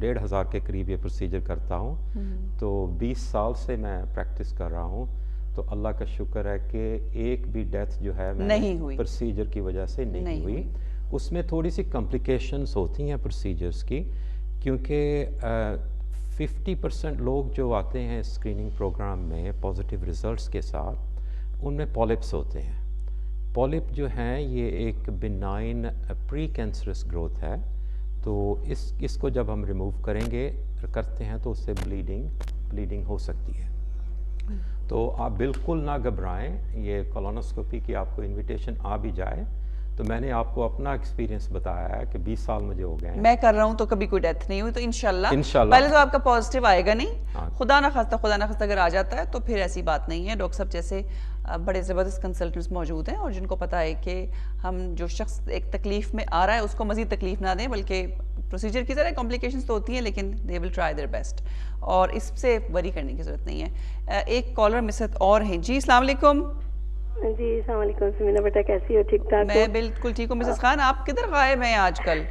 1,500 کے قریب یہ پروسیجر کرتا ہوں. تو 20 سال سے میں پریکٹس کر رہا ہوں. تو اللہ کا شکر ہے کہ ایک بھی ڈیتھ جو ہے پروسیجر کی وجہ سے نہیں ہوئی. اس میں تھوڑی سی کمپلیکیشنز ہوتی ہیں پروسیجرز کی, کیونکہ 50% لوگ جو آتے ہیں اسکریننگ پروگرام میں پازیٹیو ریزلٹس کے ساتھ, ان میں پولپس ہوتے ہیں. پولپ جو ہیں یہ ایک بنائن پری کینسرس گروتھ ہے. تو اس کو جب ہم ریموو کرتے ہیں تو اس سے بلیڈنگ ہو سکتی ہے. تو آپ بالکل نہ گھبرائیں. یہ کولونوسکوپی کی آپ کو انویٹیشن آ بھی جائے تو میں نے آپ کو اپنا ایکسپیرینس بتایا ہے کہ 20 سال مجھے ہو گئے ہیں, میں کر رہا ہوں تو کبھی کوئی ڈیتھ نہیں ہوئی. تو انشاءاللہ پہلے تو آپ کا پازیٹیو آئے گا نہیں, خدا نہ خواستہ اگر آ جاتا ہے تو پھر ایسی بات نہیں ہے. ڈاکٹر صاحب جیسے بڑے زبردست کنسلٹنٹس موجود ہیں اور جن کو پتہ ہے کہ ہم جو شخص ایک تکلیف میں آ رہا ہے اس کو مزید تکلیف نہ دیں, بلکہ پروسیجر کی ذرا کمپلیکیشنز تو ہوتی ہیں لیکن دے ول ٹرائی دیئر بیسٹ, اور اس سے وری کرنے کی ضرورت نہیں ہے. ایک کالر مسد اور ہیں. جی السلام علیکم. جی السلام علیکم سمینا بیٹا, کیسی ہو؟ ٹھیک ٹھاک؟ میں بالکل ٹھیک ہوں. مسز خان آپ کدھر غائب ہیں آج کل؟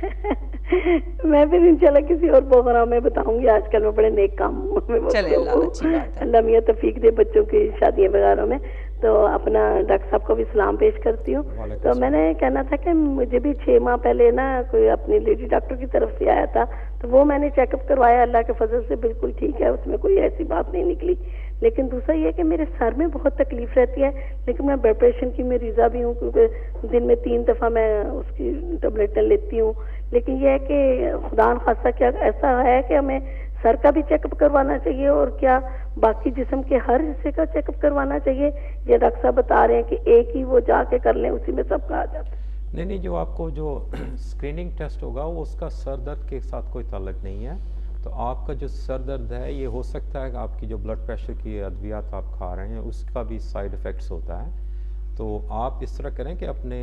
میں پھر انشاءاللہ کسی اور پروگرام میں بتاؤں گی. آج کل میں بڑے نیک کاموں میں, چلے اللہ اچھی بات ہے. اللہ میاں توفیق دے بچوں کی شادیاں وغیرہ میں. تو اپنا ڈاکٹر صاحب کو بھی سلام پیش کرتی ہوں. تو میں نے کہنا تھا کہ مجھے بھی 6 ماہ پہلے نا کوئی اپنی لیڈی ڈاکٹر کی طرف سے آیا تھا, تو وہ میں نے چیک اپ کروایا, اللہ کے فضل سے بالکل ٹھیک ہے, اس میں کوئی ایسی بات نہیں نکلی. لیکن دوسرا یہ کہ میرے سر میں بہت تکلیف رہتی ہے, لیکن میں بلڈ پریشر کی مریضہ بھی ہوں, کیونکہ دن میں 3 دفعہ میں اس کی ٹیبلیٹیں لیتی ہوں. لیکن یہ ہے کہ خدا نخواستہ کیا ایسا ہے کہ ہمیں سر کا بھی چیک اپ کروانا چاہیے اور کیا باقی جسم کے ہر حصے کا چیک اپ کروانا چاہیے؟ یہ ڈاکٹر صاحب بتا رہے ہیں کہ ایک ہی وہ جا کے کر لیں, اسی میں سب کا آ جاتا ہے. نہیں, جو آپ کو جو اسکریننگ ٹیسٹ ہوگا وہ اس کا سر درد کے ساتھ کوئی تعلق نہیں ہے. تو آپ کا جو سر درد ہے یہ ہو سکتا ہے کہ آپ کی جو بلڈ پریشر کی ادویات آپ کھا رہے ہیں اس کا بھی سائیڈ افیکٹس ہوتا ہے. تو آپ اس طرح کریں کہ اپنے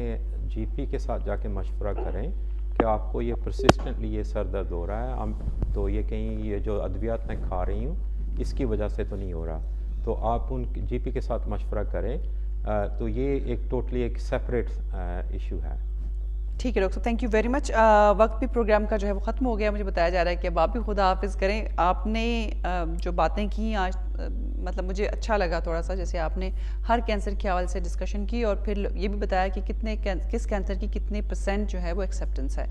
جی پی کے ساتھ جا کے مشورہ کریں کہ آپ کو یہ پرسسٹنٹلی یہ سر درد ہو رہا ہے, تو یہ کہیں یہ جو ادویات میں کھا رہی ہوں اس کی وجہ سے تو نہیں ہو رہا. تو آپ ان جی پی کے ساتھ مشورہ کریں. تو یہ ایک ٹوٹلی ایک سیپریٹ ایشو ہے. ٹھیک ہے ڈاکٹر صاحب, تھینک یو ویری مچ. وقت بھی پروگرام کا جو ہے وہ ختم ہو گیا. مجھے بتایا جا رہا ہے کہ اب آپ بھی خدا حافظ کریں. آپ نے جو باتیں کی آج, مطلب مجھے اچھا لگا تھوڑا سا, جیسے آپ نے ہر کینسر کے حوالے سے ڈسکشن کی اور پھر یہ بھی بتایا کہ کس کینسر کی کتنے % جو ہے وہ ایکسیپٹنس ہے,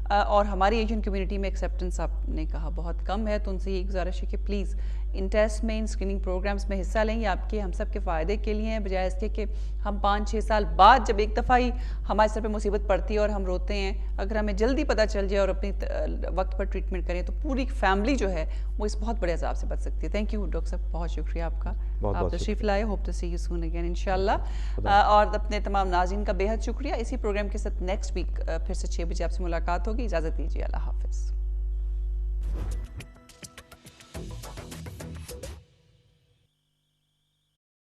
اور ہماری ایشین کمیونٹی میں ایکسیپٹنس آپ نے کہا بہت کم ہے. تو ان سے یہ گزارش ہے کہ پلیز ان ٹیسٹ میں, ان اسکریننگ پروگرامز میں حصہ لیں. یہ آپ کے ہم سب کے فائدے کے لیے ہیں, بجائے اس کے کہ ہم 5-6 سال بعد جب ایک دفعہ ہی ہمارے سر پہ مصیبت پڑتی ہے اور ہم روتے ہیں. اگر ہمیں جلدی پتہ چل جائے اور اپنی وقت پر ٹریٹمنٹ کریں تو پوری فیملی جو ہے وہ اس بہت بڑے عذاب سے بچ سکتی ہے. تھینک یو ڈاکٹر صاحب, بہت شکریہ آپ کا, آپ تشریف لائے. Hope to see you soon again انشاءاللہ. اور اپنے تمام ناظرین کا بے حد شکریہ. اسی پروگرام کے ساتھ نیکسٹ ویک پھر سے 6 بجے آپ سے ملاقات ہوگی. اجازت دیجیے, اللہ حافظ.